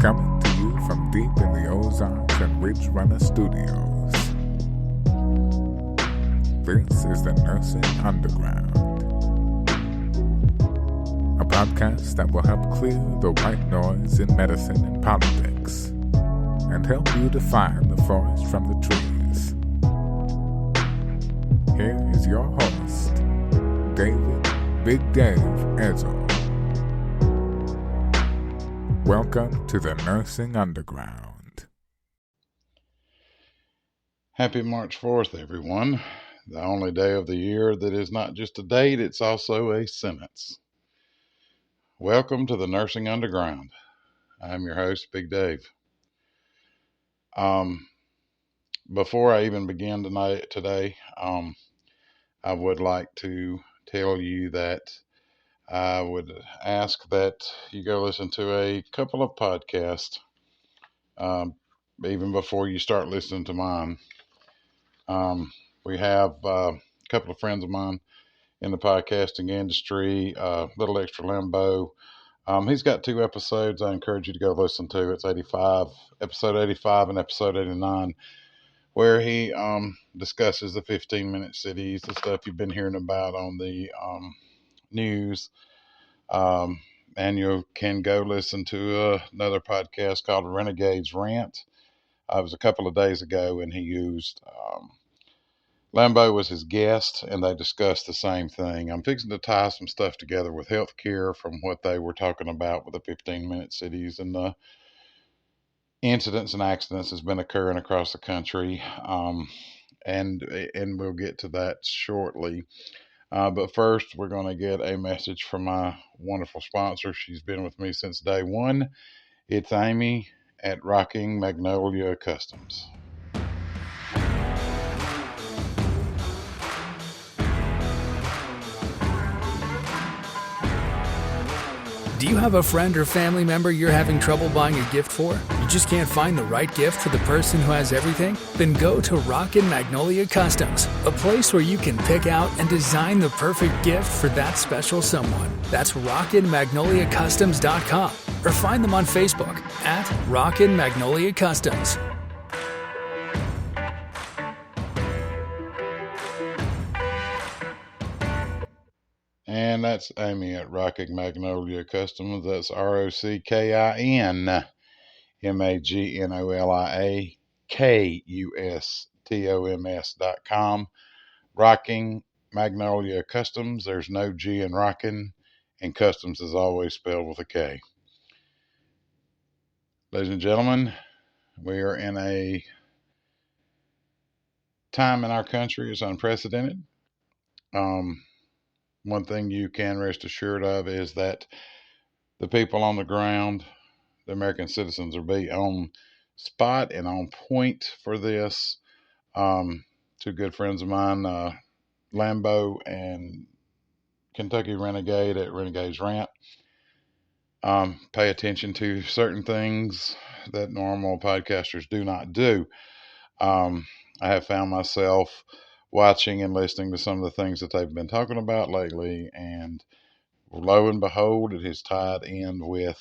Coming to you from deep in the Ozarks and Ridge Runner Studios. This is the Nursing Underground, a podcast that will help clear the white noise in medicine and politics and help you define the forest from the trees. Here is your host, David Big Dave Ezel. Welcome to the Nursing Underground. Happy March 4th, everyone. The only day of the year that is not just a date, it's also a sentence. Welcome to the Nursing Underground. I'm your host, Big Dave. Before I even begin today, I would like to tell you that I would ask that you go listen to a couple of podcasts, even before you start listening to mine. We have a couple of friends of mine in the podcasting industry, Little Extra Limbo. He's got 2 episodes I encourage you to go listen to. It's episode 85 and episode 89, where he discusses the 15-minute cities, the stuff you've been hearing about on the news. And you can go listen to another podcast called Renegades Rant. It was a couple of days ago, and he used Lambo was his guest, and they discussed the same thing. I'm fixing to tie some stuff together with healthcare from what they were talking about with the 15-minute cities and the incidents and accidents that's been occurring across the country. And we'll get to that shortly. But first, we're going to get a message from my wonderful sponsor. She's been with me since day one. It's Amy at Rocking Magnolia Customs. Do you have a friend or family member you're having trouble buying a gift for? You just can't find the right gift for the person who has everything? Then go to Rockin' Magnolia Customs, a place where you can pick out and design the perfect gift for that special someone. That's rockinmagnoliacustoms.com or find them on Facebook at Rockin' Magnolia Customs. And that's Amy at Rocking Magnolia Customs. That's ROCKINMAGNOLIACUSTOMS.com. Rocking Magnolia Customs. There's no G in rocking, and customs is always spelled with a K. Ladies and gentlemen, we are in a time in our country is unprecedented. One thing you can rest assured of is that the people on the ground, the American citizens, will be on spot and on point for this. 2 good friends of mine, Lambo and Kentucky Renegade at Renegades Rant, pay attention to certain things that normal podcasters do not do. I have found myself watching and listening to some of the things that they've been talking about lately, and lo and behold, it is tied in with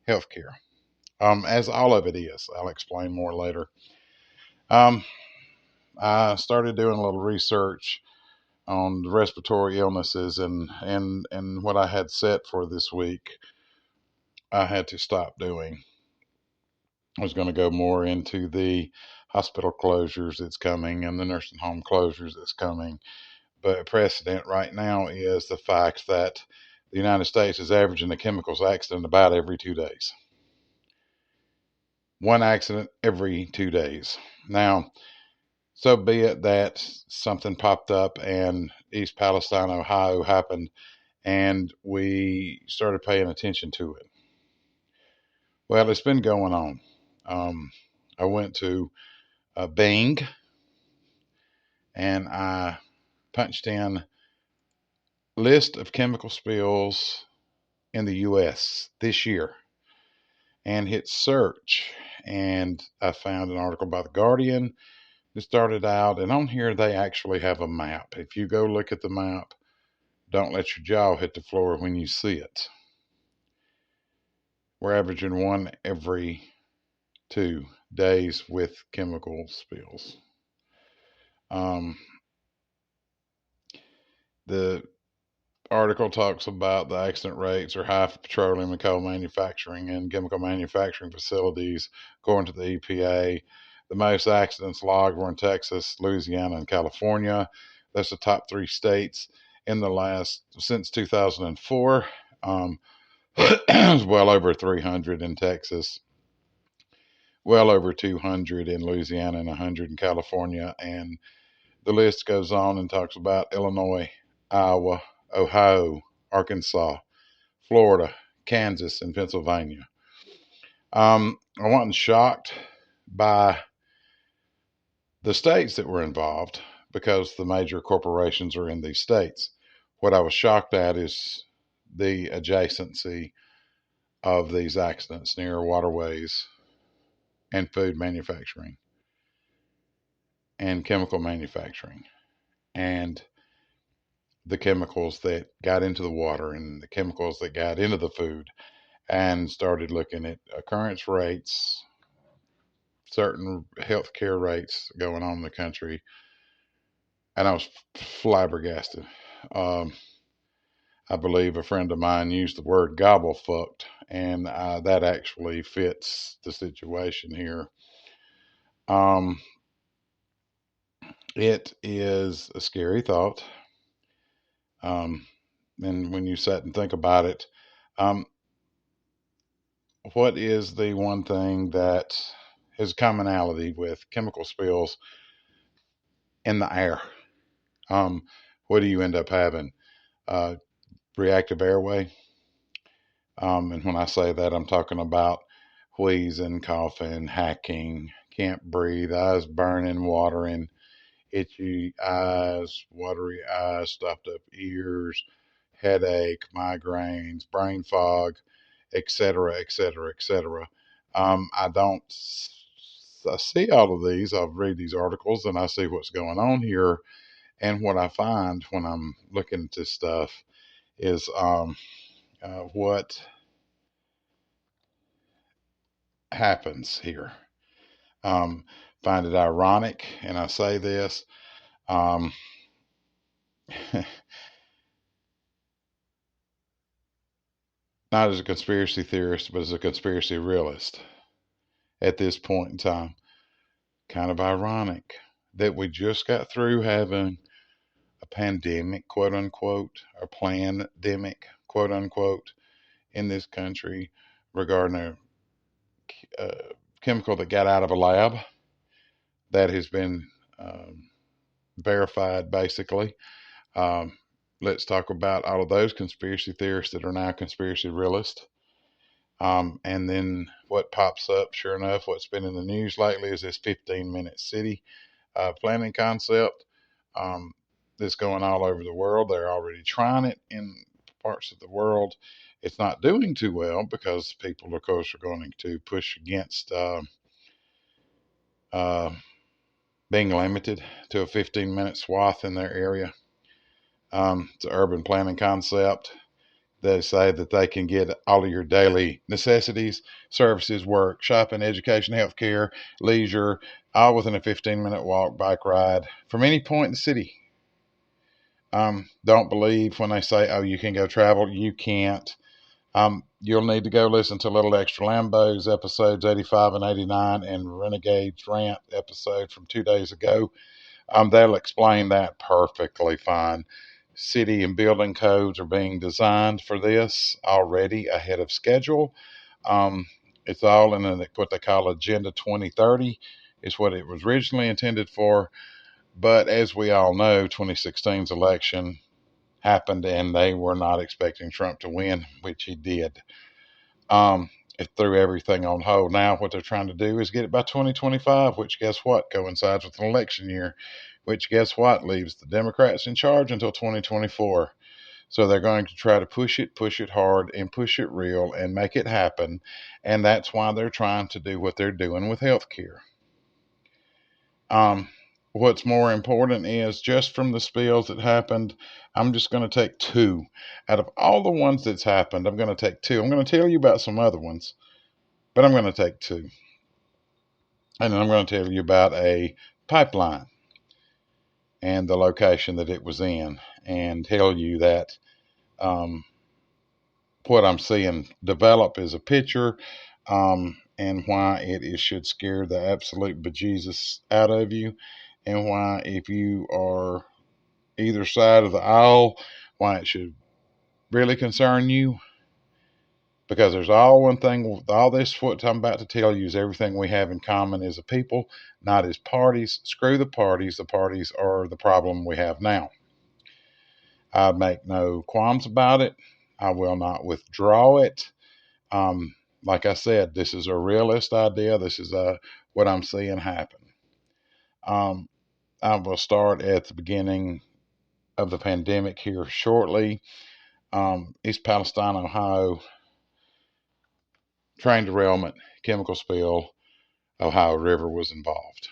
healthcare, as all of it is. I'll explain more later. I started doing a little research on the respiratory illnesses, and what I had set for this week, I had to stop doing. I was going to go more into the hospital closures that's coming and the nursing home closures that's coming. But precedent right now is the fact that the United States is averaging a chemicals accident about every 2 days. 1 accident every 2 days. Now, so be it that something popped up and East Palestine, Ohio happened, and we started paying attention to it. Well, it's been going on. I went to Bing, and I punched in list of chemical spills in the U.S. this year and hit search, and I found an article by The Guardian that started out, and on here they actually have a map. If you go look at the map, don't let your jaw hit the floor when you see it. We're averaging one every 2 days with chemical spills. The article talks about the accident rates are high for petroleum and coal manufacturing and chemical manufacturing facilities, according to the EPA. The most accidents logged were in Texas, Louisiana, and California. That's the top 3 states in the since 2004. Well over 300 in Texas, well over 200 in Louisiana, and 100 in California. And the list goes on and talks about Illinois, Iowa, Ohio, Arkansas, Florida, Kansas, and Pennsylvania. I wasn't shocked by the states that were involved because the major corporations are in these states. What I was shocked at is the adjacency of these accidents near waterways and food manufacturing and chemical manufacturing, and the chemicals that got into the water and the chemicals that got into the food, and started looking at occurrence rates, certain healthcare rates going on in the country, and I was flabbergasted. I believe a friend of mine used the word gobble fucked, and that actually fits the situation here. It is a scary thought. And when you sit and think about it, what is the one thing that is commonality with chemical spills in the air? What do you end up having? Reactive airway. And when I say that, I'm talking about wheezing, coughing, hacking, can't breathe, eyes burning, watering, itchy eyes, watery eyes, stopped up ears, headache, migraines, brain fog, etc., etc., etc. I see all of these. I read these articles and I see what's going on here. And what I find when I'm looking at this stuff is what happens here. Find it ironic, and I say this. Not as a conspiracy theorist, but as a conspiracy realist at this point in time. Kind of ironic that we just got through having a pandemic, quote unquote, or plandemic, quote unquote, in this country regarding a chemical that got out of a lab that has been verified, basically. Let's talk about all of those conspiracy theorists that are now conspiracy realists. And then what pops up, sure enough, what's been in the news lately is this 15-minute city planning concept that's going all over the world. They're already trying it in parts of the world. It's not doing too well because people, of course, are going to push against being limited to a 15-minute swath in their area. It's an urban planning concept. They say that they can get all of your daily necessities, services, work, shopping, education, healthcare, leisure, all within a 15-minute walk, bike ride from any point in the city. Don't believe when they say, oh, you can go travel. You can't. You'll need to go listen to Little Extra Lambos episodes 85 and 89 and Renegade's Rant episode from 2 days ago. They'll explain that perfectly fine. City and building codes are being designed for this already ahead of schedule. It's all in what they call Agenda 2030 is what it was originally intended for. But as we all know, 2016's election happened and they were not expecting Trump to win, which he did. It threw everything on hold. Now what they're trying to do is get it by 2025, which guess what? Coincides with an election year, which guess what? Leaves the Democrats in charge until 2024. So they're going to try to push it hard and push it real and make it happen. And that's why they're trying to do what they're doing with healthcare. what's more important is just from the spills that happened, I'm just going to take two. Out of all the ones that's happened, I'm going to take two. I'm going to tell you about some other ones, but I'm going to take two. And then I'm going to tell you about a pipeline and the location that it was in, and tell you that what I'm seeing develop is a picture, and why should scare the absolute bejesus out of you, and why, if you are either side of the aisle, why it should really concern you. Because there's one thing, all this, what I'm about to tell you, is everything we have in common as a people, not as parties. Screw the parties. The parties are the problem we have now. I make no qualms about it. I will not withdraw it. Like I said, this is a realist idea. This is what I'm seeing happen. I will start at the beginning of the pandemic here shortly. East Palestine, Ohio, train derailment, chemical spill, Ohio River was involved.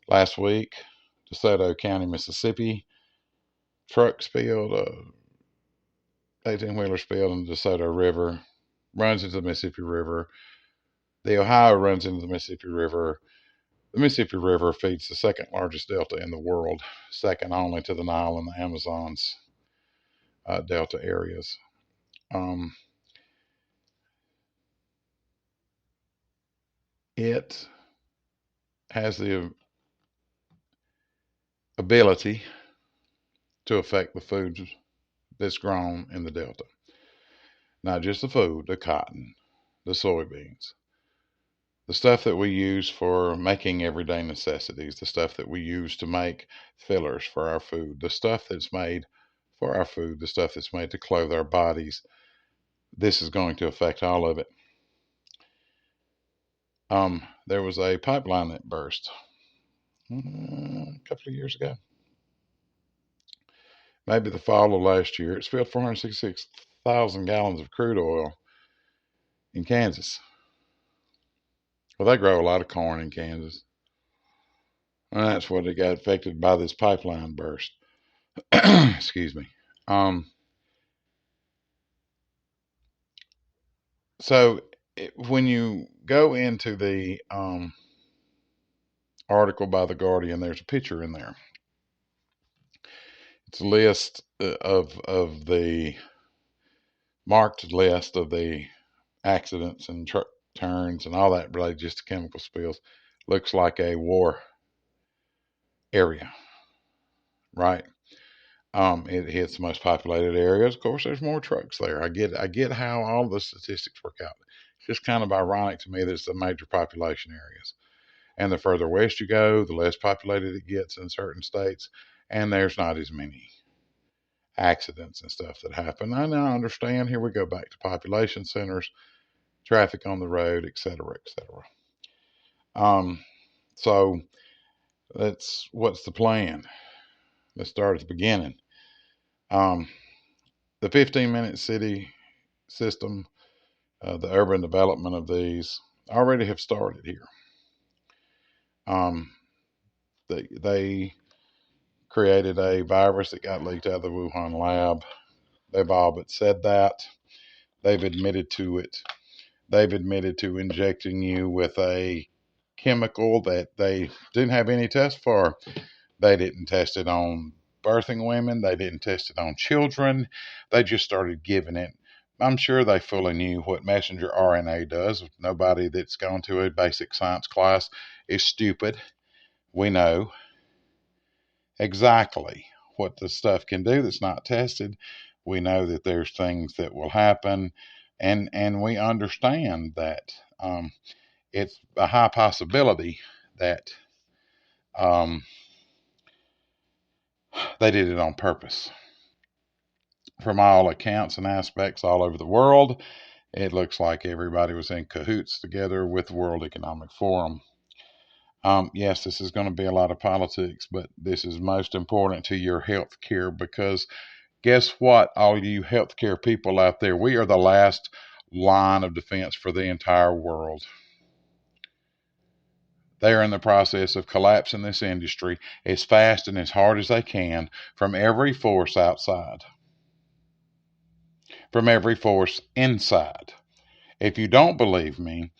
Last week, DeSoto County, Mississippi, truck spilled, 18-wheeler spilled in the DeSoto River, runs into the Mississippi River. The Ohio runs into the Mississippi River. The Mississippi River feeds the second largest delta in the world, second only to the Nile and the Amazon's delta areas. It has the ability to affect the food that's grown in the delta. Not just the food, the cotton, the soybeans, the stuff that we use for making everyday necessities, the stuff that we use to make fillers for our food, the stuff that's made for our food, the stuff that's made to clothe our bodies. This is going to affect all of it. There was a pipeline that burst a couple of years ago, maybe the fall of last year. It spilled 466,000 gallons of crude oil in Kansas. Well, they grow a lot of corn in Kansas, and that's what it got affected by, this pipeline burst. Excuse me. So when you go into the article by The Guardian, there's a picture in there. It's a list of the marked list of the accidents and truck turns and all that related just to chemical spills. Looks like a war area, right? It hits the most populated areas. Of course, there's more trucks there. I get how all the statistics work out. It's just kind of ironic to me that it's the major population areas. And the further west you go, the less populated it gets in certain states, and there's not as many accidents and stuff that happen. I now understand. Here we go back to population centers, traffic on the road, etc., etc. So what's the plan? Let's start at the beginning. The 15-minute city system, the urban development of these already have started here. They created a virus that got leaked out of the Wuhan lab. They've all but said that. They've admitted to it. They've admitted to injecting you with a chemical that they didn't have any test for. They didn't test it on birthing women. They didn't test it on children. They just started giving it. I'm sure they fully knew what messenger RNA does. Nobody that's gone to a basic science class is stupid. We know exactly what the stuff can do that's not tested. We know that there's things that will happen, and we understand that it's a high possibility that they did it on purpose. From all accounts and aspects all over the world, it looks like everybody was in cahoots together with the World Economic Forum. Yes, this is going to be a lot of politics, but this is most important to your health care, because guess what, all you healthcare people out there, we are the last line of defense for the entire world. They are in the process of collapsing this industry as fast and as hard as they can from every force outside, from every force inside. If you don't believe me,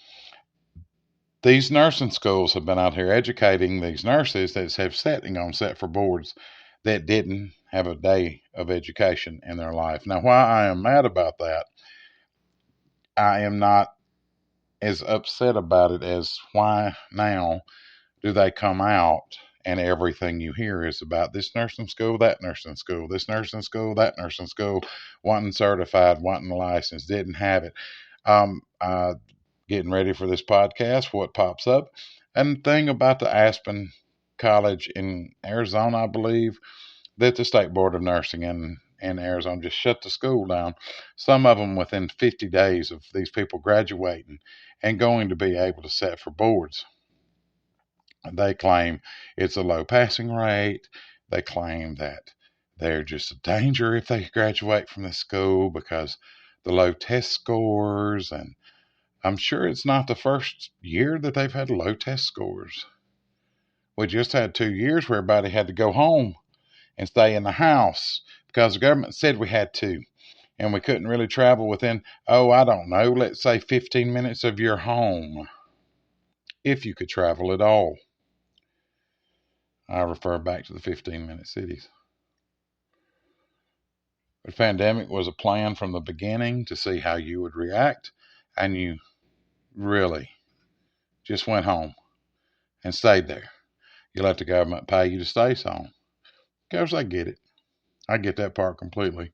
these nursing schools have been out here educating these nurses that have set for boards that didn't have a day of education in their life. Now, why I am mad about that, I am not as upset about it as why now do they come out and everything you hear is about this nursing school, that nursing school, this nursing school, that nursing school, wanting certified, wanting a license, didn't have it. Getting ready for this podcast, what pops up, and the thing about the Aspen College in Arizona, I believe, that the State Board of Nursing in Arizona just shut the school down. Some of them within 50 days of these people graduating and going to be able to set for boards. They claim it's a low passing rate. They claim that they're just a danger if they graduate from the school because the low test scores, and I'm sure it's not the first year that they've had low test scores. We just had 2 years where everybody had to go home and stay in the house because the government said we had to. And we couldn't really travel within, let's say 15 minutes of your home, if you could travel at all. I refer back to the 15-minute cities. The pandemic was a plan from the beginning to see how you would react, and you really just went home and stayed there. You let the government pay you to stay home. Of course, I get it. I get that part completely.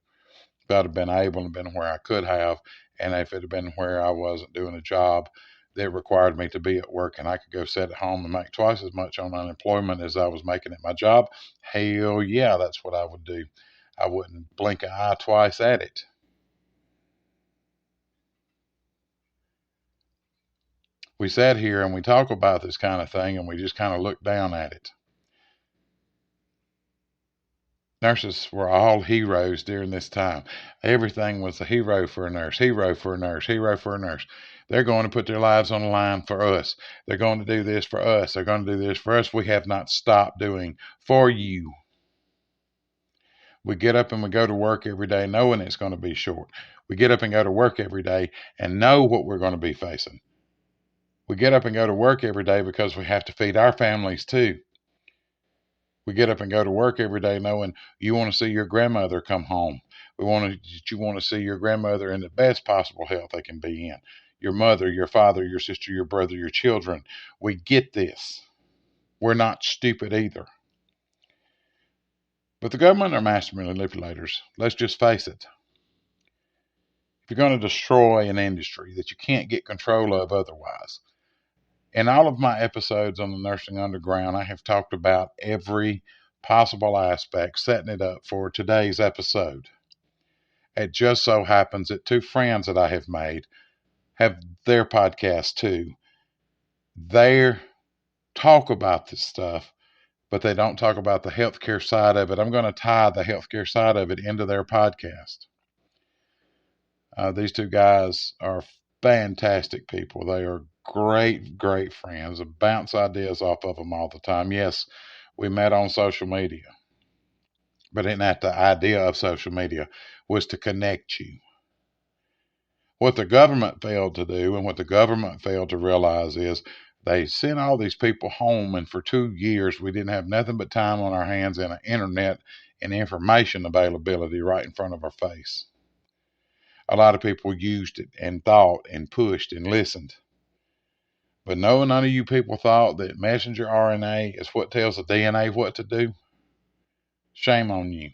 If I'd have been able and been where I could have, and if it had been where I wasn't doing a job that required me to be at work and I could go sit at home and make twice as much on unemployment as I was making at my job, hell yeah, that's what I would do. I wouldn't blink an eye twice at it. We sat here and we talk about this kind of thing and we just kind of look down at it. Nurses were all heroes during this time. Everything was a hero for a nurse, hero for a nurse, hero for a nurse. They're going to put their lives on the line for us. They're going to do this for us. They're going to do this for us. We have not stopped doing for you. We get up and we go to work every day knowing it's going to be short. We get up and go to work every day and know what we're going to be facing. We get up and go to work every day because we have to feed our families too. We get up and go to work every day knowing you want to see your grandmother come home. You want to see your grandmother in the best possible health they can be in. Your mother, your father, your sister, your brother, your children. We get this. We're not stupid either. But the government are master manipulators. Let's just face it. If you're going to destroy an industry that you can't get control of otherwise, in all of my episodes on the Nursing Underground, I have talked about every possible aspect, setting it up for today's episode. It just so happens that 2 friends that I have made have their podcast too. They talk about this stuff, but they don't talk about the healthcare side of it. I'm going to tie the healthcare side of it into their podcast. These 2 guys are fantastic people. They are great friends. I bounce ideas off of them all the time. Yes, we met on social media, but isn't that the idea of social media, was to connect you. What the government failed to do and what the government failed to realize is they sent all these people home, and for 2 years we didn't have nothing but time on our hands and internet and information availability right in front of our face. A lot of people used it and thought and pushed and listened. But no, none of you people thought that messenger RNA is what tells the DNA what to do. Shame on you.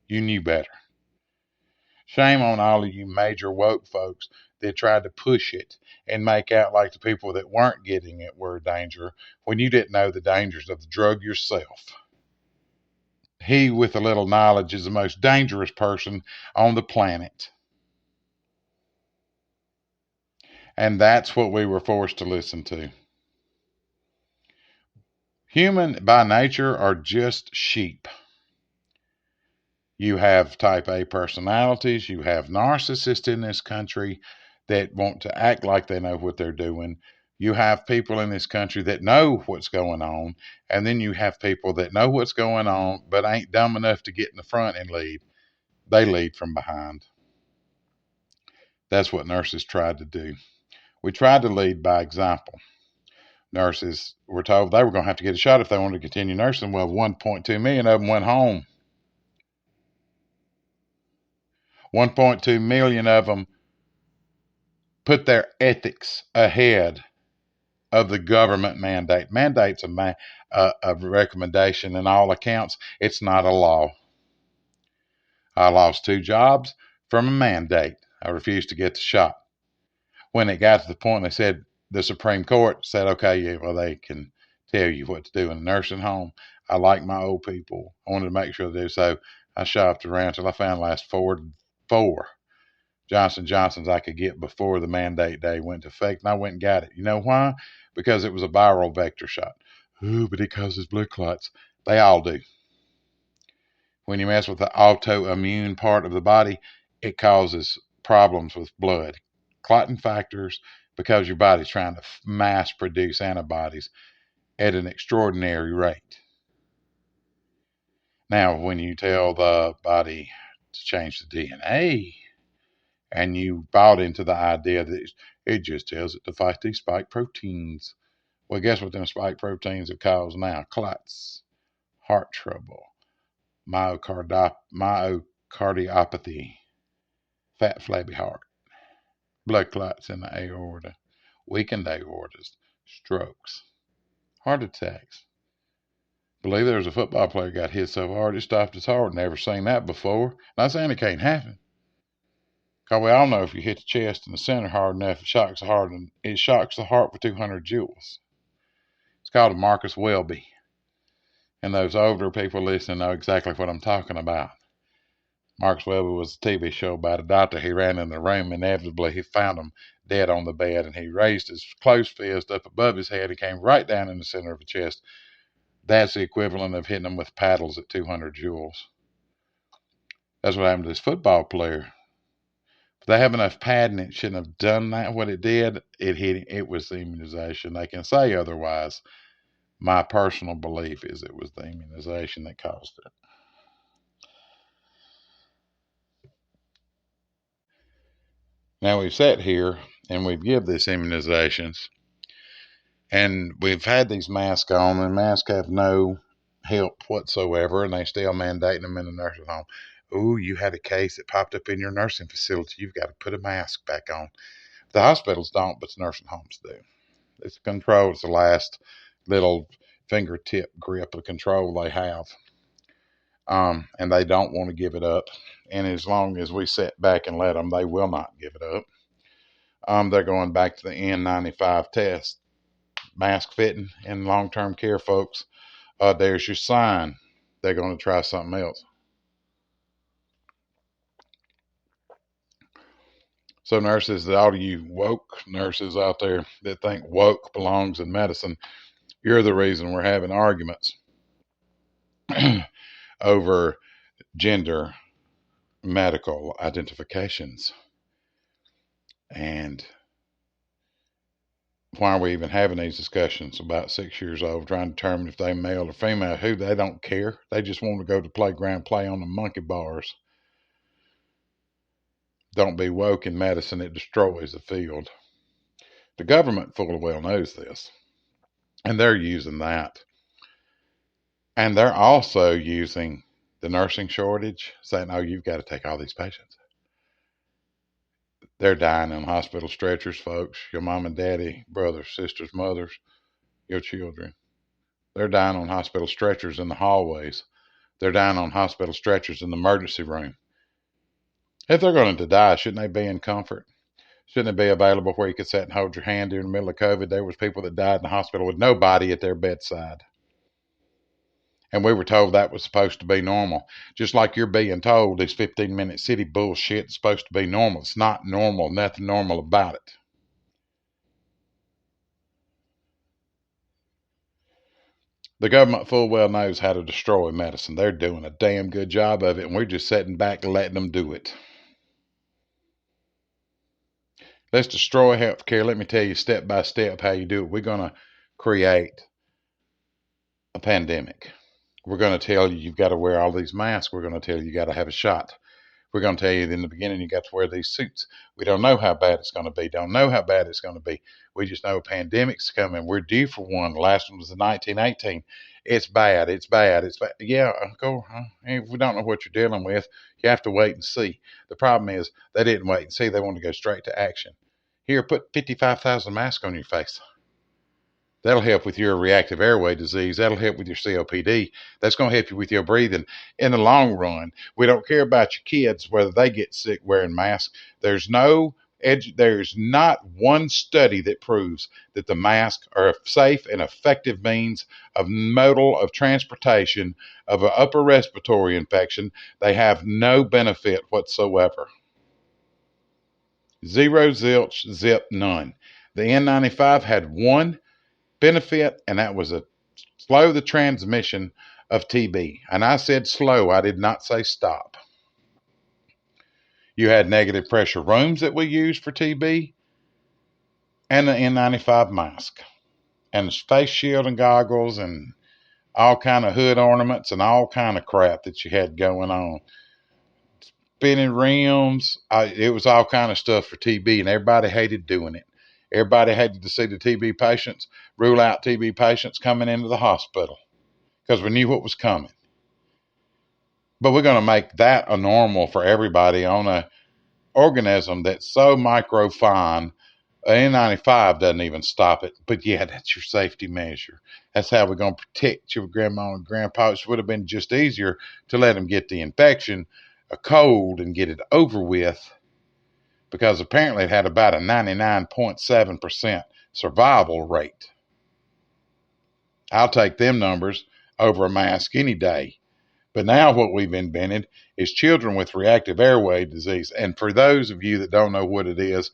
You knew better. Shame on all of you major woke folks that tried to push it and make out like the people that weren't getting it were a danger when you didn't know the dangers of the drug yourself. He with a little knowledge is the most dangerous person on the planet. And that's what we were forced to listen to. Human by nature are just sheep. You have type A personalities. You have narcissists in this country that want to act like they know what they're doing. You have people in this country that know what's going on, and then you have people that know what's going on but ain't dumb enough to get in the front and lead. They lead from behind. That's what nurses tried to do. We tried to lead by example. Nurses were told they were going to have to get a shot if they wanted to continue nursing. Well, 1.2 million of them went home. 1.2 million of them put their ethics ahead of the government mandate. Mandate's a recommendation in all accounts. It's not a law. I lost 2 jobs from a mandate. I refused to get the shot. When it got to the point, they said, the Supreme Court said, okay, yeah, well, they can tell you what to do in a nursing home. I like my old people. I wanted to make sure they do. So I shopped around till I found last four Johnson & Johnsons I could get before the mandate day went into effect, and I went and got it. You know why? Because it was a viral vector shot. Ooh, but it causes blood clots. They all do. When you mess with the autoimmune part of the body, it causes problems with blood. Clotting factors, because your body's trying to mass produce antibodies at an extraordinary rate. Now, when you tell the body to change the DNA, and you bought into the idea that it just tells it to fight these spike proteins. Well, guess what them spike proteins have caused now? Clots, heart trouble, myocardiopathy, fat flabby heart, blood clots in the aorta, weakened aortas, strokes, heart attacks. Believe there was a football player got hit so hard it stopped his heart. Never seen that before. Not saying it can't happen. Because we all know if you hit the chest and the center hard enough, it shocks the heart, and it shocks the heart for 200 joules. It's called a Marcus Welby. And those older people listening know exactly what I'm talking about. Marcus Welby was a TV show about a doctor. He ran in the room. Inevitably, he found him dead on the bed, and he raised his closed fist up above his head. He came right down in the center of the chest. That's the equivalent of hitting him with paddles at 200 joules. That's what happened to this football player. If they have enough padding, it shouldn't have done that. What it did, it was the immunization. They can say otherwise. My personal belief is it was the immunization that caused it. Now we've sat here and we've given these immunizations, and we've had these masks on, and masks have no help whatsoever, and they still mandating them in the nursing home. Ooh, you had a case that popped up in your nursing facility. You've got to put a mask back on. The hospitals don't, but the nursing homes do. It's control. It's the last little fingertip grip of control they have. And they don't want to give it up. And as long as we sit back and let them, they will not give it up. They're going back to the N95 test. Mask fitting in long-term care, folks. There's your sign. They're going to try something else. So nurses, all you woke nurses out there that think woke belongs in medicine, you're the reason we're having arguments over gender medical identifications. And why are we even having these discussions about 6 years old, trying to determine if they're male or female? Who, they don't care. They just want to go to the playground, play on the monkey bars. Don't be woke in medicine. It destroys the field. The government full well knows this. And they're using that. And they're also using the nursing shortage, saying, oh, you've got to take all these patients. They're dying in hospital stretchers, folks. Your mom and daddy, brothers, sisters, mothers, your children. They're dying on hospital stretchers in the hallways. They're dying on hospital stretchers in the emergency room. If they're going to die, shouldn't they be in comfort? Shouldn't it be available where you could sit and hold your hand during the middle of COVID? There was people that died in the hospital with nobody at their bedside. And we were told that was supposed to be normal. Just like you're being told this 15-minute city bullshit is supposed to be normal. It's not normal. Nothing normal about it. The government full well knows how to destroy medicine. They're doing a damn good job of it, and we're just sitting back and letting them do it. Let's destroy healthcare. Let me tell you step by step how you do it. We're going to create a pandemic. We're going to tell you you've got to wear all these masks. We're going to tell you got to have a shot. We're going to tell you in the beginning you got to wear these suits. We don't know how bad it's going to be. Don't know how bad it's going to be. We just know a pandemic's coming. We're due for one. The last one was in 1918. It's bad. It's bad. It's bad. Yeah, go. If we don't know what you're dealing with, you have to wait and see. The problem is they didn't wait and see. They want to go straight to action. Here, put 55,000 masks on your face. That'll help with your reactive airway disease. That'll help with your COPD. That's going to help you with your breathing in the long run. We don't care about your kids, whether they get sick wearing masks. There's not one study that proves that the masks are a safe and effective means of modal of transportation of an upper respiratory infection. They have no benefit whatsoever. Zero, zilch, zip, none. The N95 had one benefit, and that was a slow the transmission of TB. And I said slow. I did not say stop. You had negative pressure rooms that we used for TB, and the N95 mask, and the face shield and goggles, and all kind of hood ornaments, and all kind of crap that you had going on. Spinning rims. It was all kind of stuff for TB, and everybody hated doing it. Everybody hated to see the TB patients, rule out TB patients coming into the hospital because we knew what was coming. But we're going to make that a normal for everybody on an organism that's so microfine. N95 doesn't even stop it. But yeah, that's your safety measure. That's how we're going to protect your grandma and grandpa. It would have been just easier to let them get the infection, a cold, and get it over with, because apparently it had about a 99.7% survival rate. I'll take them numbers over a mask any day. But now what we've invented is children with reactive airway disease. And for those of you that don't know what it is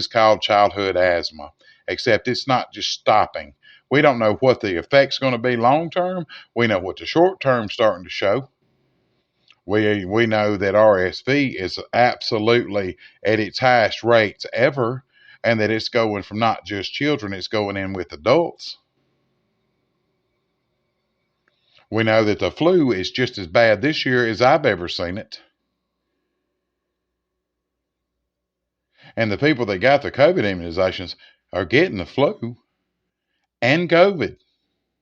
called childhood asthma, except it's not just stopping. We don't know what the effect's going to be long term. We know what the short term's starting to show. We know that RSV is absolutely at its highest rates ever, and that it's going from not just children, it's going in with adults. We know that the flu is just as bad this year as I've ever seen it. And the people that got the COVID immunizations are getting the flu and COVID.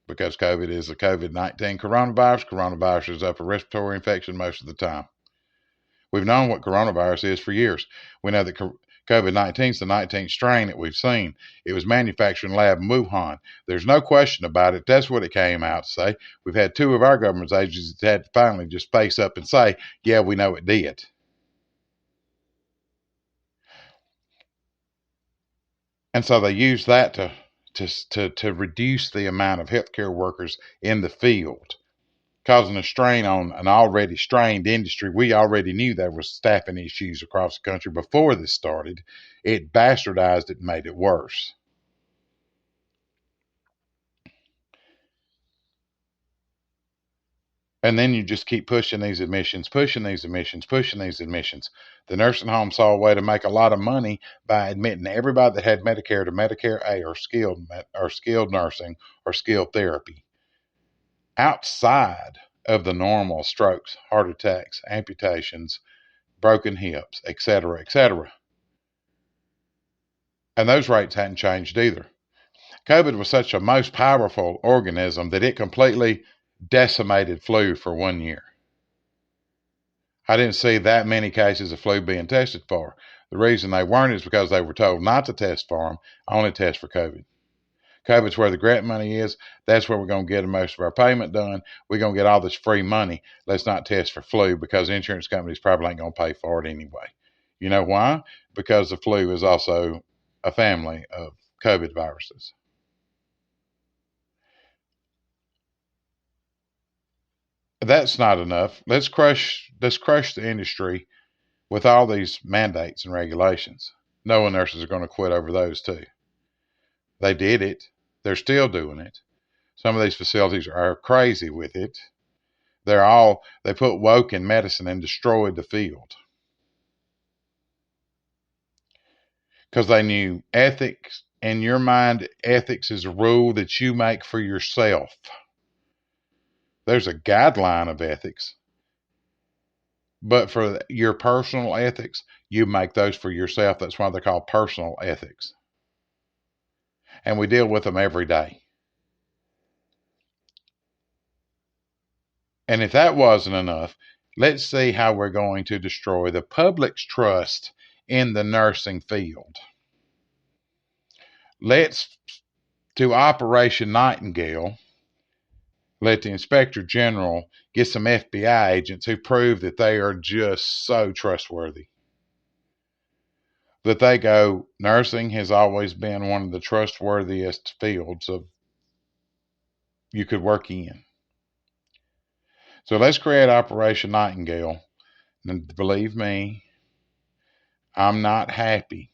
Because COVID is a COVID-19 coronavirus. Coronavirus is upper respiratory infection most of the time. We've known what coronavirus is for years. We know that COVID-19 is the 19th strain that we've seen. It was manufactured in lab in Wuhan. There's no question about it. That's what it came out to say. We've had two of our government agencies that had to finally just face up and say, yeah, we know it did. And so they used that to reduce the amount of healthcare workers in the field, causing a strain on an already strained industry. We already knew there were staffing issues across the country before this started. It bastardized it and made it worse. And then you just keep pushing these admissions. The nursing home saw a way to make a lot of money by admitting everybody that had Medicare to Medicare A or skilled nursing or skilled therapy outside of the normal strokes, heart attacks, amputations, broken hips, etc., etc. And those rates hadn't changed either. COVID was such a most powerful organism that it completely decimated flu for 1 year. I didn't see that many cases of flu being tested for. The reason they weren't is because they were told not to test for them, only test for COVID. COVID's where the grant money is. That's where we're going to get most of our payment done. We're going to get all this free money. Let's not test for flu, because insurance companies probably ain't going to pay for it anyway. You know why? Because the flu is also a family of COVID viruses. That's not enough. Let's crush the industry with all these mandates and regulations. Knowing nurses are going to quit over those too. They did it. They're still doing it. Some of these facilities are crazy with it. They put woke in medicine and destroyed the field. because they knew ethics. In your mind, ethics is a rule that you make for yourself. There's a guideline of ethics, but for your personal ethics, you make those for yourself. That's why they're called personal ethics. And we deal with them every day. And if that wasn't enough, let's see how we're going to destroy the public's trust in the nursing field. Let's do Operation Nightingale. Let the Inspector General get some FBI agents who prove that they are just so trustworthy. That they go, nursing has always been one of the trustworthiest fields of you could work in. So let's create Operation Nightingale. And believe me, I'm not happy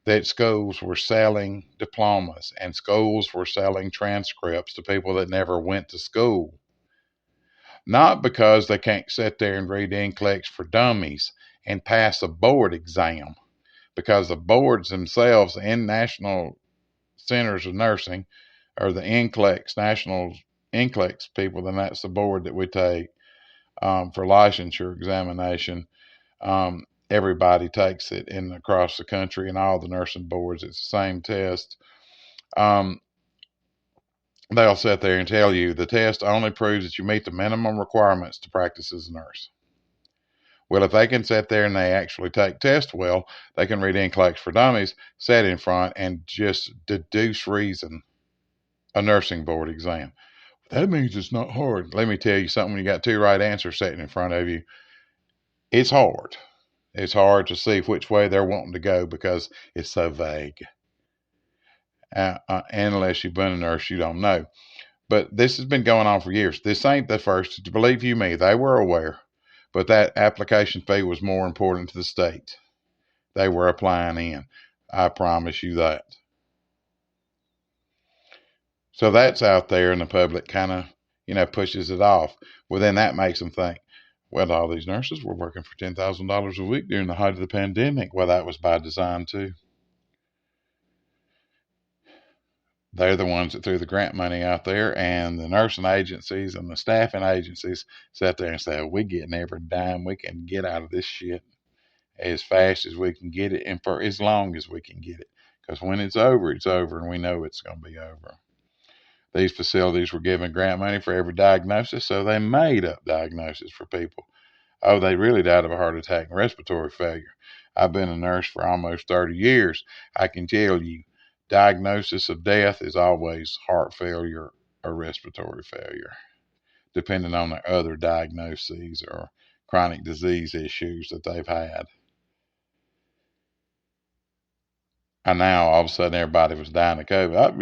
that schools were selling diplomas and schools were selling transcripts to people that never went to school. Not because they can't sit there and read NCLEX for dummies and pass a board exam, because the boards themselves in National Centers of Nursing or the NCLEX, National NCLEX people, then that's the board that we take for licensure examination. Everybody takes it across the country, and all the nursing boards, it's the same test. They'll sit there and tell you the test only proves that you meet the minimum requirements to practice as a nurse. Well, if they can sit there and they actually take tests well, they can read NCLEX for dummies, sit in front, and just deduce reason a nursing board exam. That means it's not hard. Let me tell you something, when you got two right answers sitting in front of you, it's hard. It's hard to see which way they're wanting to go because it's so vague. Unless you've been a nurse, you don't know. But this has been going on for years. This ain't the first. Believe you me, they were aware. But that application fee was more important to the state. They were applying in. I promise you that. So that's out there, and the public kind of, pushes it off. Well, then that makes them think, well, all these nurses were working for $10,000 a week during the height of the pandemic. Well, that was by design too. They're the ones that threw the grant money out there, and the nursing agencies and the staffing agencies sat there and said, we're getting every dime we can get out of this shit as fast as we can get it and for as long as we can get it. Because when it's over, and we know it's going to be over. These facilities were given grant money for every diagnosis, so they made up diagnoses for people. Oh, they really died of a heart attack and respiratory failure. I've been a nurse for almost 30 years. I can tell you, diagnosis of death is always heart failure or respiratory failure, depending on the other diagnoses or chronic disease issues that they've had. And now all of a sudden everybody was dying of COVID. Oh,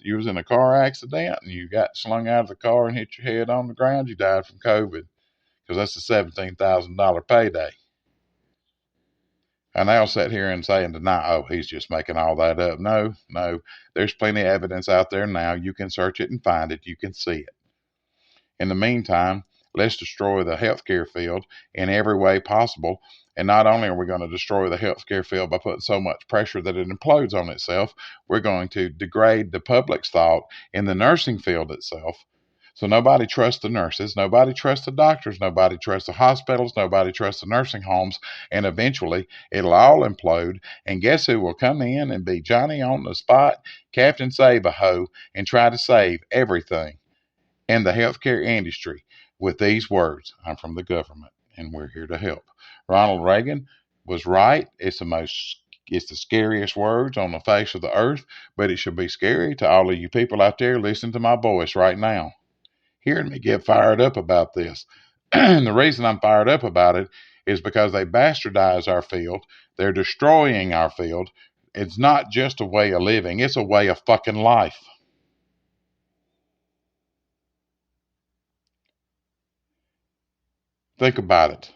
you was in a car accident and you got slung out of the car and hit your head on the ground. You died from COVID, because that's a $17,000 payday. And they'll sit here and say and deny, oh, he's just making all that up. No, there's plenty of evidence out there now. You can search it and find it. You can see it. In the meantime, let's destroy the healthcare field in every way possible. And not only are we going to destroy the healthcare field by putting so much pressure that it implodes on itself, we're going to degrade the public's thought in the nursing field itself. So nobody trusts the nurses, nobody trusts the doctors, nobody trusts the hospitals, nobody trusts the nursing homes, and eventually it'll all implode. And guess who will come in and be Johnny on the spot, Captain Save-A-Ho, and try to save everything in the healthcare industry with these words: I'm from the government and we're here to help. Ronald Reagan was right. It's the scariest words on the face of the earth, but it should be scary to all of you people out there listening to my voice right now, hearing me get fired up about this. And the reason I'm fired up about it is because they bastardize our field. They're destroying our field. It's not just a way of living. It's a way of fucking life. Think about it.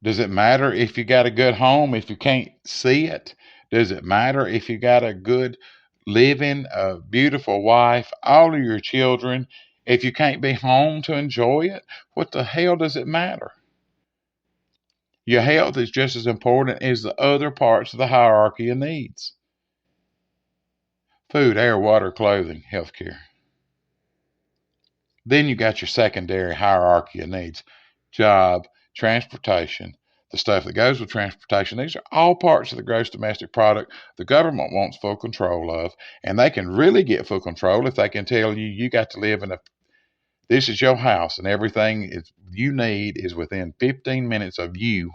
Does it matter if you got a good home if you can't see it? Does it matter if you got a good living, a beautiful wife, all of your children, if you can't be home to enjoy it? What the hell does it matter? Your health is just as important as the other parts of the hierarchy of needs. Food, air, water, clothing, healthcare. Then you got your secondary hierarchy of needs. Job, transportation, the stuff that goes with transportation. These are all parts of the gross domestic product the government wants full control of, and they can really get full control if they can tell you you got to live in this is your house and everything you need is within 15 minutes of you.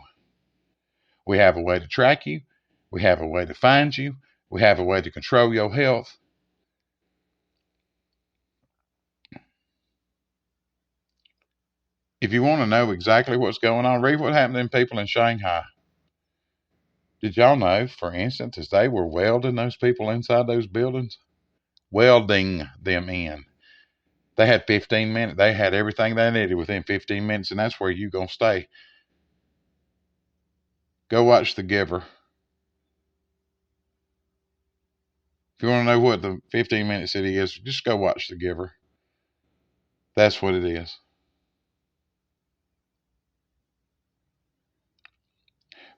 We have a way to track you. We have a way to find you. We have a way to control your health. If you want to know exactly what's going on, read what happened to them people in Shanghai. Did y'all know, for instance, as they were welding those people inside those buildings, welding them in, they had 15 minutes. They had everything they needed within 15 minutes, and that's where you're going to stay. Go watch The Giver. If you want to know what the 15-minute city is, just go watch The Giver. That's what it is.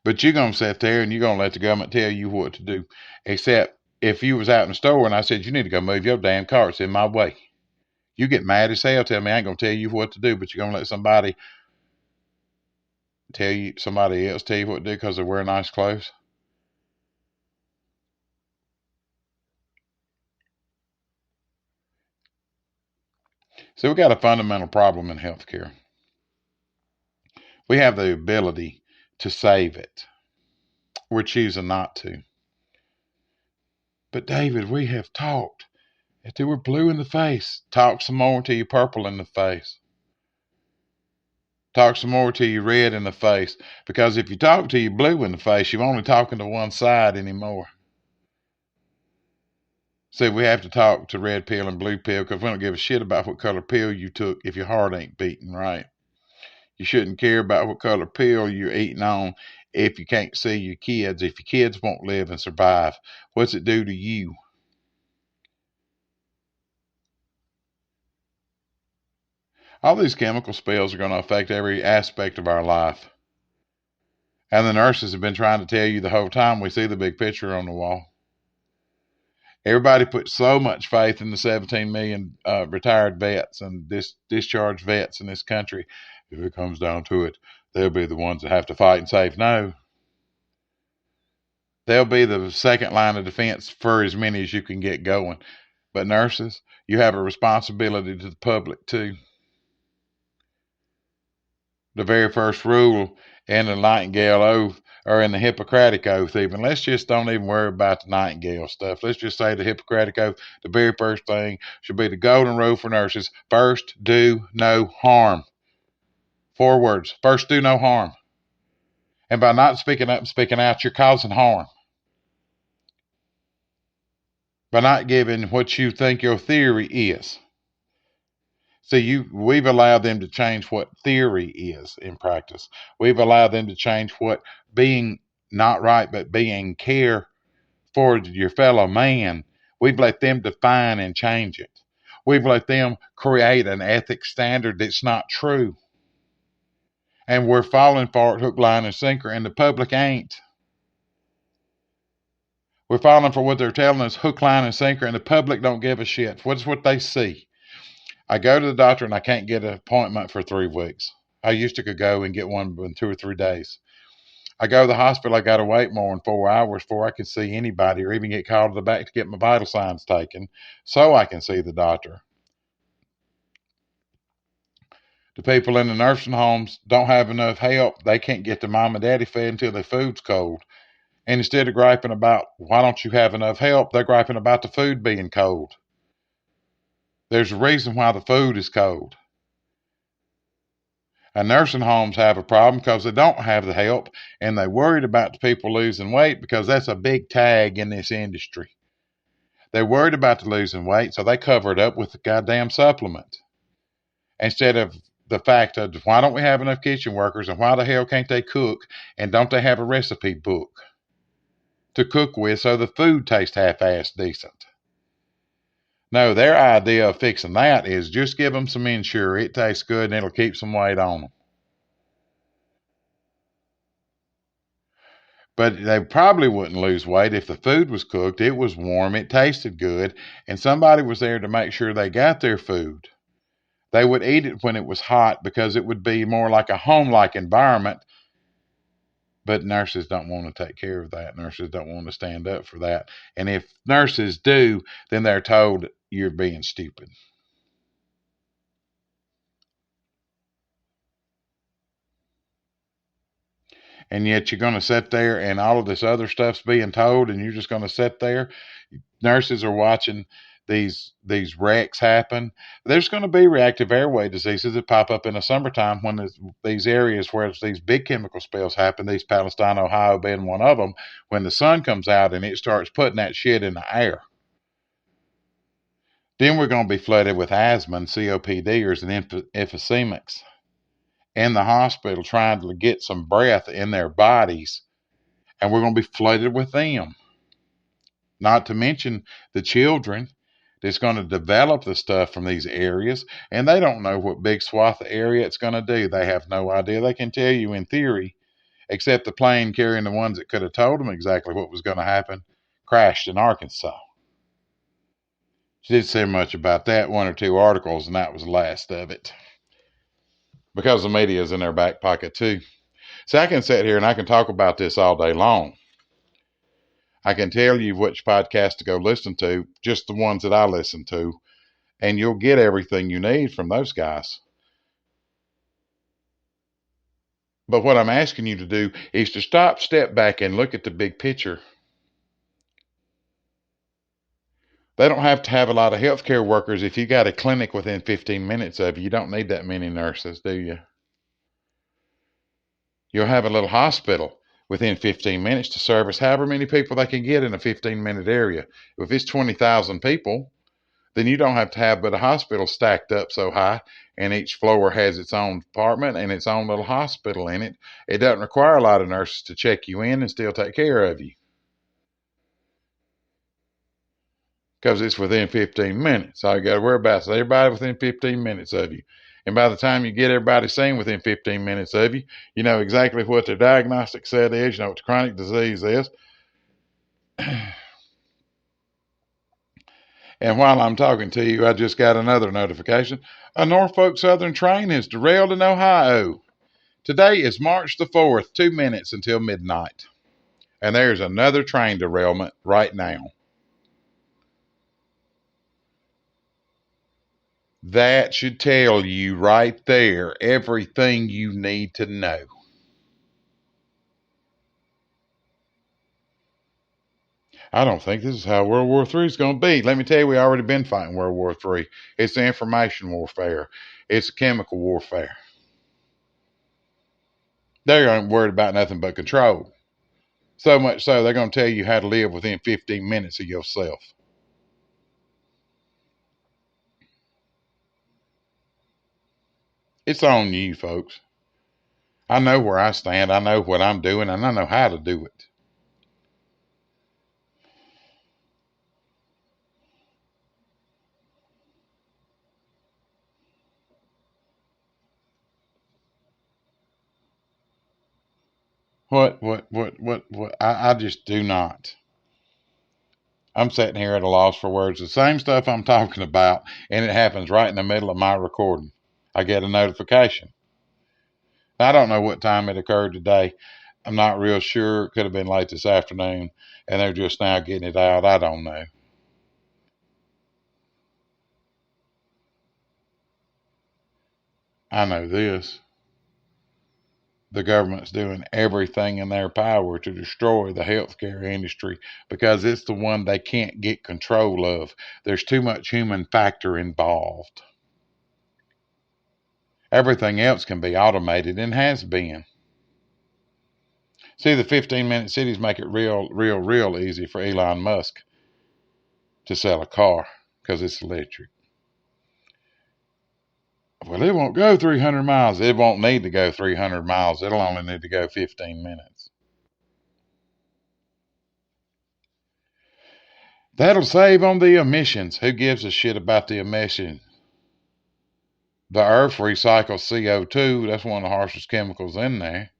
But you're going to sit there and you're going to let the government tell you what to do. Except if you was out in the store and I said, you need to go move your damn car, it's in my way. You get mad as hell, tell me I ain't going to tell you what to do, but you're going to let somebody else tell you what to do because they wear nice clothes. So we got a fundamental problem in healthcare. We have the ability to save it. We're choosing not to. But David, we have talked until we're blue in the face. Talk some more until you're purple in the face. Talk some more till you're red in the face. Because if you talk till you're blue in the face, you're only talking to one side anymore. See, we have to talk to red pill and blue pill because we don't give a shit about what color pill you took if your heart ain't beating right. You shouldn't care about what color pill you're eating on if you can't see your kids, if your kids won't live and survive. What's it do to you? All these chemical spills are going to affect every aspect of our life. And the nurses have been trying to tell you the whole time. We see the big picture on the wall. Everybody put so much faith in the 17 million retired vets and discharged vets in this country. If it comes down to it, they'll be the ones that have to fight and save. No. They'll be the second line of defense for as many as you can get going. But nurses, you have a responsibility to the public too. The very first rule in the Nightingale Oath, or in the Hippocratic Oath even. Let's just don't even worry about the Nightingale stuff. Let's just say the Hippocratic Oath, the very first thing should be the golden rule for nurses. First, do no harm. 4 words. First, do no harm. And by not speaking up and speaking out, you're causing harm. By not giving what you think your theory is. See, we've allowed them to change what theory is in practice. We've allowed them to change what being not right, but being care for your fellow man. We've let them define and change it. We've let them create an ethics standard that's not true. And we're falling for it hook, line, and sinker, and the public ain't. We're falling for what they're telling us hook, line, and sinker, and the public don't give a shit. What's what they see? I go to the doctor and I can't get an appointment for 3 weeks. I used to could go and get one in 2 or 3 days. I go to the hospital, I got to wait more than 4 hours before I can see anybody or even get called to the back to get my vital signs taken so I can see the doctor. The people in the nursing homes don't have enough help. They can't get their mom and daddy fed until their food's cold. And instead of griping about why don't you have enough help, they're griping about the food being cold. There's a reason why the food is cold. And nursing homes have a problem because they don't have the help and they're worried about the people losing weight because that's a big tag in this industry. They're worried about the losing weight, so they cover it up with the goddamn supplement. Instead of the fact of why don't we have enough kitchen workers and why the hell can't they cook and don't they have a recipe book to cook with so the food tastes half-assed decent? No, their idea of fixing that is just give them some Ensure. It tastes good and it'll keep some weight on them. But they probably wouldn't lose weight if the food was cooked, it was warm, it tasted good, and somebody was there to make sure they got their food. They would eat it when it was hot because it would be more like a home-like environment. But nurses don't want to take care of that. Nurses don't want to stand up for that. And if nurses do, then they're told you're being stupid. And yet you're going to sit there and all of this other stuff's being told, and you're just going to sit there. Nurses are watching these wrecks happen. There's going to be reactive airway diseases that pop up in the summertime when these areas where these big chemical spills happen, these Palestine, Ohio being one of them, when the sun comes out and it starts putting that shit in the air. Then we're going to be flooded with asthma and COPDers and emphysemics in the hospital trying to get some breath in their bodies, and we're going to be flooded with them. Not to mention the children that's going to develop the stuff from these areas, and they don't know what big swath of area it's going to do. They have no idea. They can tell you in theory, except the plane carrying the ones that could have told them exactly what was going to happen crashed in Arkansas. She didn't say much about that, 1 or 2 articles, and that was the last of it. Because the media is in their back pocket too. So I can sit here and I can talk about this all day long. I can tell you which podcast to go listen to, just the ones that I listen to, and you'll get everything you need from those guys. But what I'm asking you to do is to stop, step back, and look at the big picture. They don't have to have a lot of healthcare workers. If you got a clinic within 15 minutes of you, you don't need that many nurses, do you? You'll have a little hospital within 15 minutes to service however many people they can get in a 15-minute area. If it's 20,000 people, then you don't have to have but a hospital stacked up so high, and each floor has its own department and its own little hospital in it. It doesn't require a lot of nurses to check you in and still take care of you, because it's within 15 minutes. All you got to worry about is everybody within 15 minutes of you. And by the time you get everybody seen within 15 minutes of you, you know exactly what their diagnostic set is, you know what the chronic disease is. And while I'm talking to you, I just got another notification. A Norfolk Southern train has derailed in Ohio. Today is March the 4th, 2 minutes until midnight. And there's another train derailment right now. That should tell you right there everything you need to know. I don't think this is how World War III is going to be. Let me tell you, we already been fighting World War III. It's the information warfare. It's chemical warfare. They aren't worried about nothing but control. So much so, they're going to tell you how to live within 15 minutes of yourself. It's on you, folks. I know where I stand. I know what I'm doing, and I know how to do it. What? I just do not. I'm sitting here at a loss for words. The same stuff I'm talking about, and it happens right in the middle of my recording. I get a notification. I don't know what time it occurred today. I'm not real sure. It could have been late this afternoon, and they're just now getting it out. I don't know. I know this. The government's doing everything in their power to destroy the healthcare industry because it's the one they can't get control of. There's too much human factor involved. Everything else can be automated and has been. See, the 15-minute cities make it real easy for Elon Musk to sell a car because it's electric. Well, it won't go 300 miles. It won't need to go 300 miles. It'll only need to go 15 minutes. That'll save on the emissions. Who gives a shit about the emissions? The earth recycles CO2. That's one of the harshest chemicals in there.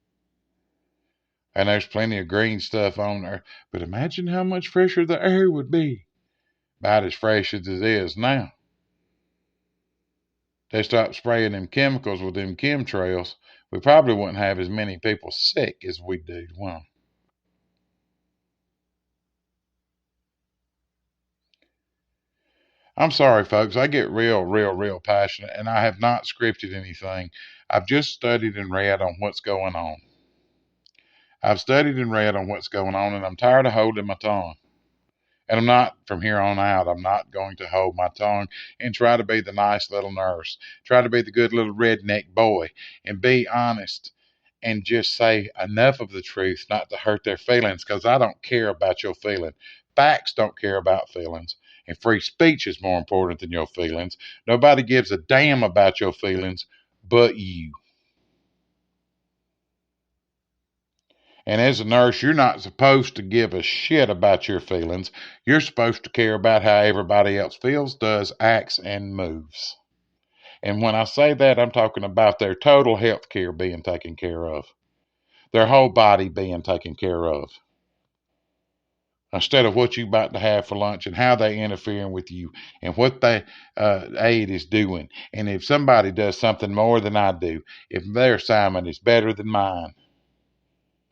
And there's plenty of green stuff on there. But imagine how much fresher the air would be. About as fresh as it is now. They stopped spraying them chemicals with them chemtrails, we probably wouldn't have as many people sick as we do. Well, I'm sorry, folks. I get real passionate, and I have not scripted anything. I've just studied and read on what's going on. I've studied and read on what's going on, and I'm tired of holding my tongue. And I'm not, from here on out, I'm not going to hold my tongue and try to be the nice little nurse, try to be the good little redneck boy, and be honest and just say enough of the truth not to hurt their feelings, because I don't care about your feelings. Facts don't care about feelings. And free speech is more important than your feelings. Nobody gives a damn about your feelings but you. And as a nurse, you're not supposed to give a shit about your feelings. You're supposed to care about how everybody else feels, does, acts, and moves. And when I say that, I'm talking about their total health care being taken care of, their whole body being taken care of, instead of what you about to have for lunch and how they interfering with you and what the aide is doing. And if somebody does something more than I do, if their assignment is better than mine,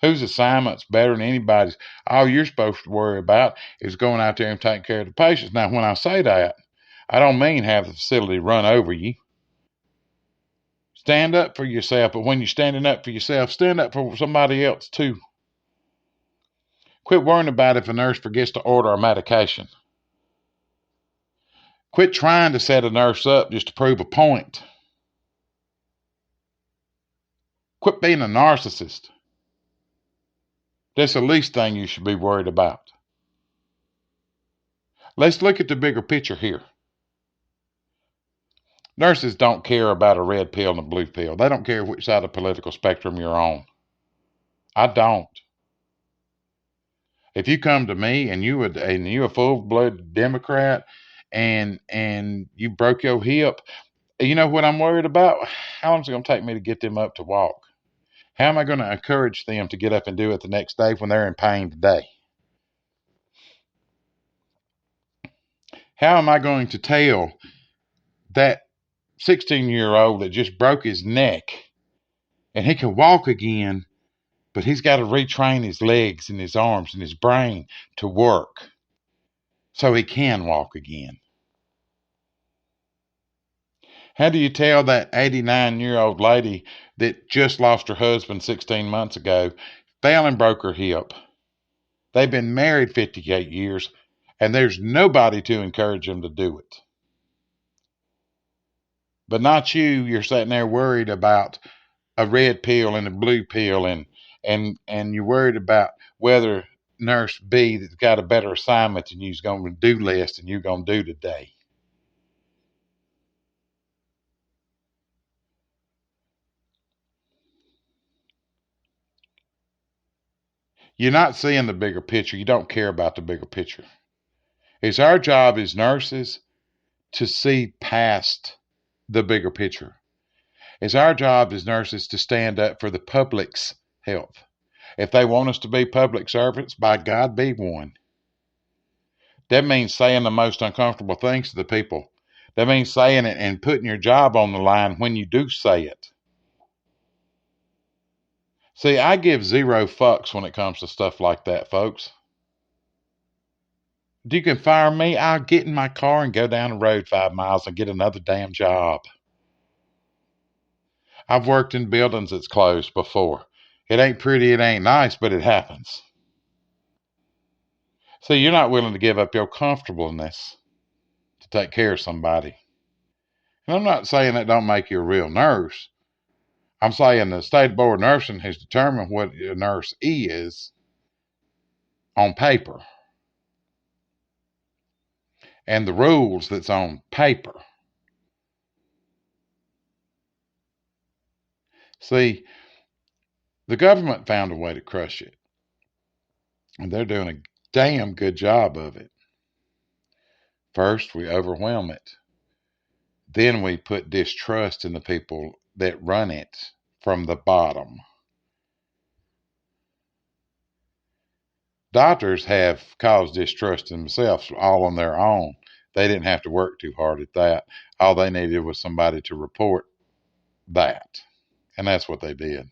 whose assignment's better than anybody's? All you're supposed to worry about is going out there and taking care of the patients. Now, when I say that, I don't mean have the facility run over you. Stand up for yourself, but when you're standing up for yourself, stand up for somebody else too. Quit worrying about if a nurse forgets to order a medication. Quit trying to set a nurse up just to prove a point. Quit being a narcissist. That's the least thing you should be worried about. Let's look at the bigger picture here. Nurses don't care about a red pill and a blue pill. They don't care which side of the political spectrum you're on. I don't. If you come to me and you're a full-blooded Democrat and you broke your hip, you know what I'm worried about? How long is it going to take me to get them up to walk? How am I going to encourage them to get up and do it the next day when they're in pain today? How am I going to tell that 16-year-old that just broke his neck and he can walk again, but he's got to retrain his legs and his arms and his brain to work so he can walk again? How do you tell that 89-year-old lady that just lost her husband 16 months ago, fell and broke her hip? They've been married 58 years, and there's nobody to encourage them to do it. But not you. You're sitting there worried about a red pill and a blue pill, and you're worried about whether Nurse B that's got a better assignment than you's going to do less than you're going to do today. You're not seeing the bigger picture. You don't care about the bigger picture. It's our job as nurses to see past the bigger picture. It's our job as nurses to stand up for the public's health. If they want us to be public servants, by God, be one. That means saying the most uncomfortable things to the people. That means saying it and putting your job on the line when you do say it. See, I give zero fucks when it comes to stuff like that, folks. You can fire me, I'll get in my car and go down the road 5 miles and get another damn job. I've worked in buildings that's closed before. It ain't pretty, it ain't nice, but it happens. See, you're not willing to give up your comfortableness to take care of somebody. And I'm not saying that don't make you a real nurse. I'm saying the State Board of Nursing has determined what a nurse is on paper. And the rules that's on paper. See, the government found a way to crush it. And they're doing a damn good job of it. First, we overwhelm it. Then we put distrust in the people that run it from the bottom. doctors have caused distrust in themselves all on their own. They didn't have to work too hard at that. All they needed was somebody to report that. And that's what they did.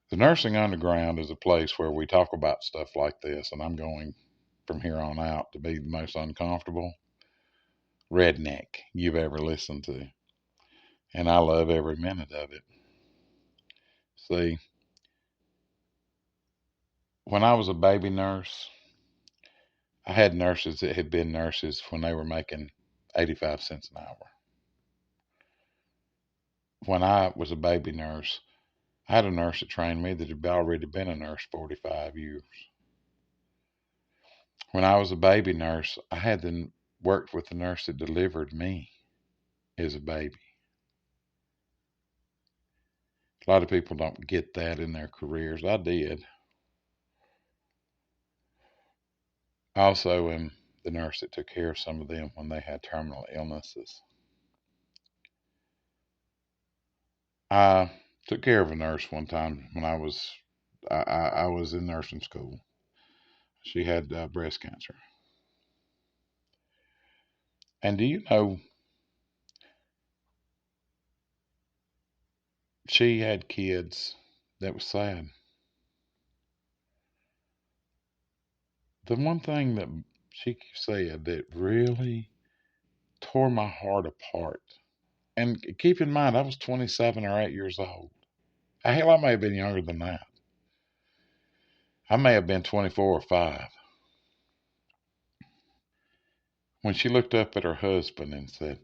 The Nursing Underground is a place where we talk about stuff like this, and I'm going from here on out to be the most uncomfortable redneck you've ever listened to. And I love every minute of it. See, when I was a baby nurse, I had nurses that had been nurses when they were making 85 cents an hour. When I was a baby nurse, I had a nurse that trained me that had already been a nurse 45 years. When I was a baby nurse, I had worked with the nurse that delivered me as a baby. A lot of people don't get that in their careers. I did. I also am the nurse that took care of some of them when they had terminal illnesses. I took care of a nurse one time when I was in nursing school. She had breast cancer. And do you know, she had kids that was sad. The one thing that she said that really tore my heart apart, and keep in mind, I was 27 or 8 years old. Hell, I may have been younger than that. I may have been 24 or 5. When she looked up at her husband and said,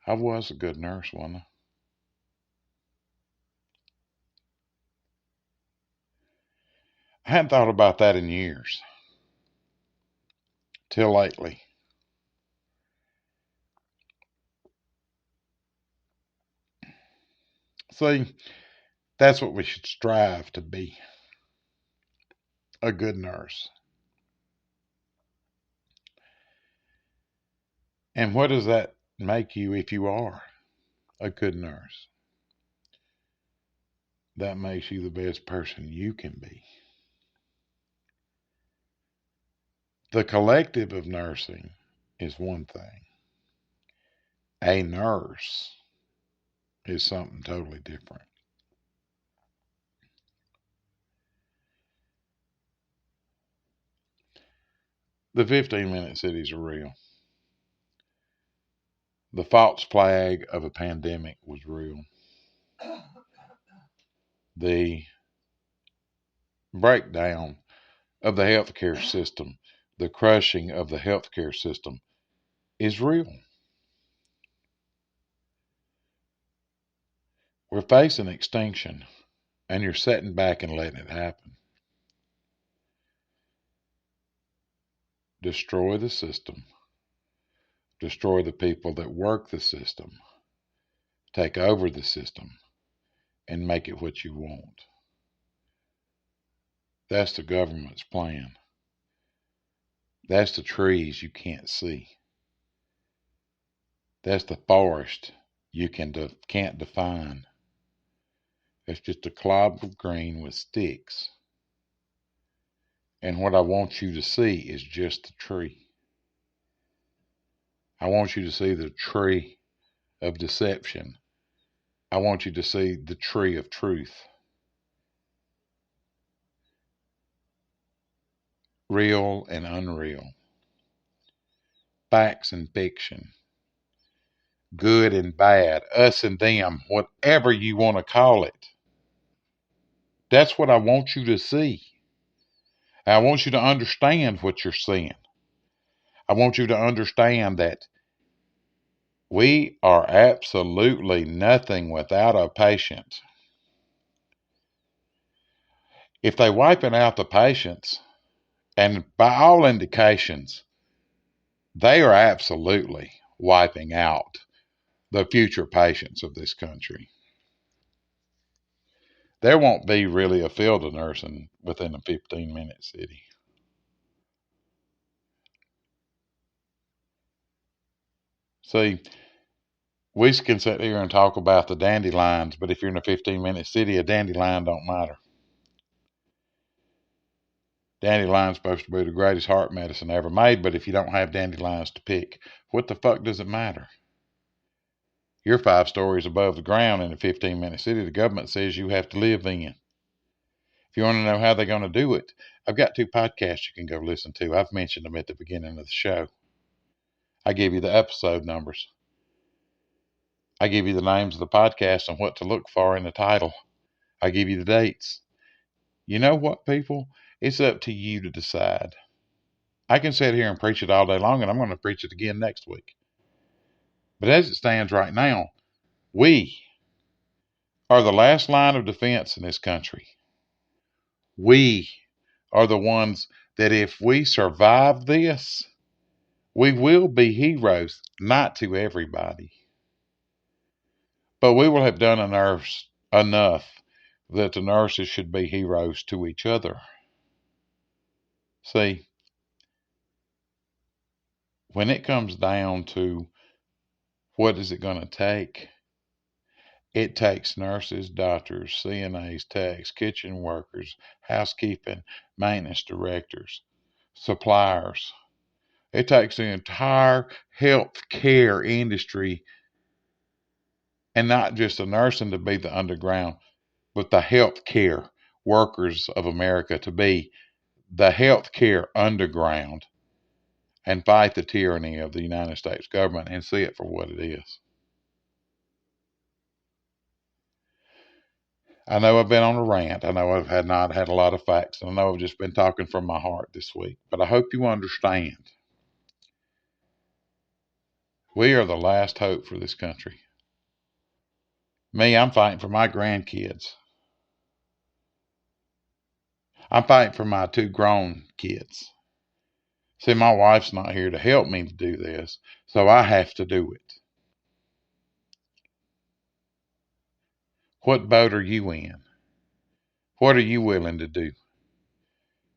I was a good nurse, wasn't I? I hadn't thought about that in years. Till lately. See, that's what we should strive to be. A good nurse. And what does that make you if you are a good nurse? That makes you the best person you can be. The collective of nursing is one thing. A nurse is something totally different. The 15-minute cities are real. The false flag of a pandemic was real. The breakdown of the healthcare system, the crushing of the healthcare system is real. We're facing extinction, and you're sitting back and letting it happen. Destroy the system. Destroy the people that work the system. Take over the system and make it what you want. That's the government's plan. That's the trees you can't see. That's the forest you can't define. It's just a cloud of green with sticks. And what I want you to see is just the tree. I want you to see the tree of deception. I want you to see the tree of truth. Real and unreal. Facts and fiction. Good and bad. Us and them. Whatever you want to call it. That's what I want you to see. I want you to understand what you're seeing. I want you to understand that we are absolutely nothing without a patient. If they're wiping out the patients, and by all indications, they are absolutely wiping out the future patients of this country. There won't be really a field of nursing within a 15-minute city. See, we can sit here and talk about the dandelions, but if you're in a 15-minute city, a dandelion don't matter. Dandelion's supposed to be the greatest heart medicine ever made, but if you don't have dandelions to pick, what the fuck does it matter? You're 5 stories above the ground in a 15-minute city. The government says you have to live in. If you want to know how they're going to do it, I've got 2 podcasts you can go listen to. I've mentioned them at the beginning of the show. I give you the episode numbers. I give you the names of the podcast and what to look for in the title. I give you the dates. You know what, people? It's up to you to decide. I can sit here and preach it all day long, and I'm going to preach it again next week. But as it stands right now, we are the last line of defense in this country. We are the ones that if we survive this, we will be heroes, not to everybody. But we will have done enough that the nurses should be heroes to each other. See, when it comes down to what is it going to take, it takes nurses, doctors, CNAs, techs, kitchen workers, housekeeping, maintenance directors, suppliers. It takes the entire health care industry, and not just the nursing to be the underground, but the health care workers of America to be the health care underground and fight the tyranny of the United States government and see it for what it is. I know I've been on a rant. I know I've not had a lot of facts. And I know I've just been talking from my heart this week. But I hope you understand. We are the last hope for this country. Me, I'm fighting for my grandkids. I'm fighting for my 2 grown kids. See, my wife's not here to help me to do this, so I have to do it. What boat are you in? What are you willing to do?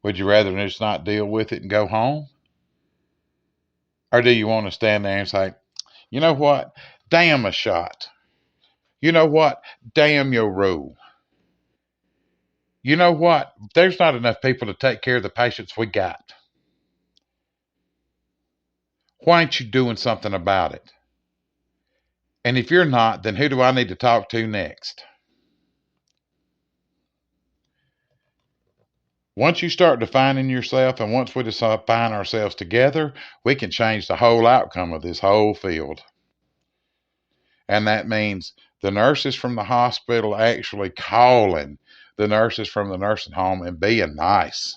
Would you rather just not deal with it and go home? Or do you want to stand there and say, you know what? Damn a shot. You know what? Damn your rule. You know what? There's not enough people to take care of the patients we got. Why aren't you doing something about it? And if you're not, then who do I need to talk to next? Once you start defining yourself, and once we define ourselves together, we can change the whole outcome of this whole field. And that means the nurses from the hospital actually calling the nurses from the nursing home and being nice.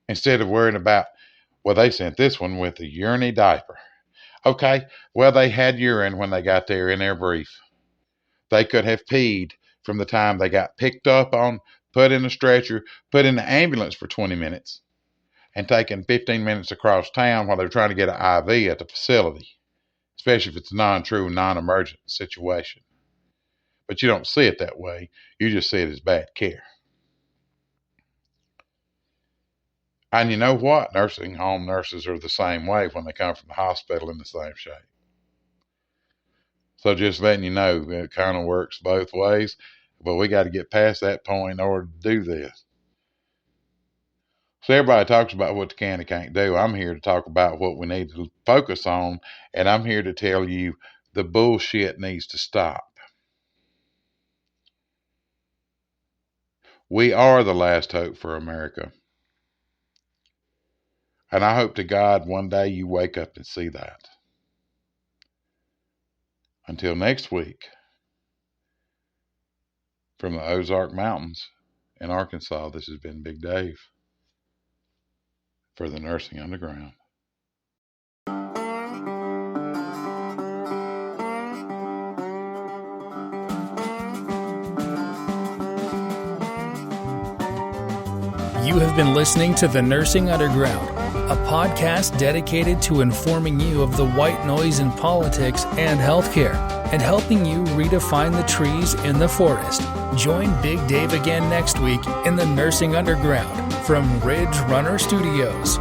Instead of worrying about, well, they sent this one with a urine diaper. Okay, well, they had urine when they got there in their brief. They could have peed from the time they got picked up on, put in a stretcher, put in the ambulance for 20 minutes, and taken 15 minutes across town while they're trying to get an IV at the facility, especially if it's a non-true, non-emergent situation. But you don't see it that way. You just see it as bad care. And you know what? Nursing home nurses are the same way when they come from the hospital in the same shape. So just letting you know, it kind of works both ways. But we got to get past that point in order to do this. So everybody talks about what they can and can't do. I'm here to talk about what we need to focus on. And I'm here to tell you the bullshit needs to stop. We are the last hope for America. And I hope to God one day you wake up and see that. Until next week, from the Ozark Mountains in Arkansas, this has been Big Dave for the Nursing Underground. You have been listening to The Nursing Underground, a podcast dedicated to informing you of the white noise in politics and healthcare, and helping you redefine the trees in the forest. Join Big Dave again next week in The Nursing Underground from Ridge Runner Studios.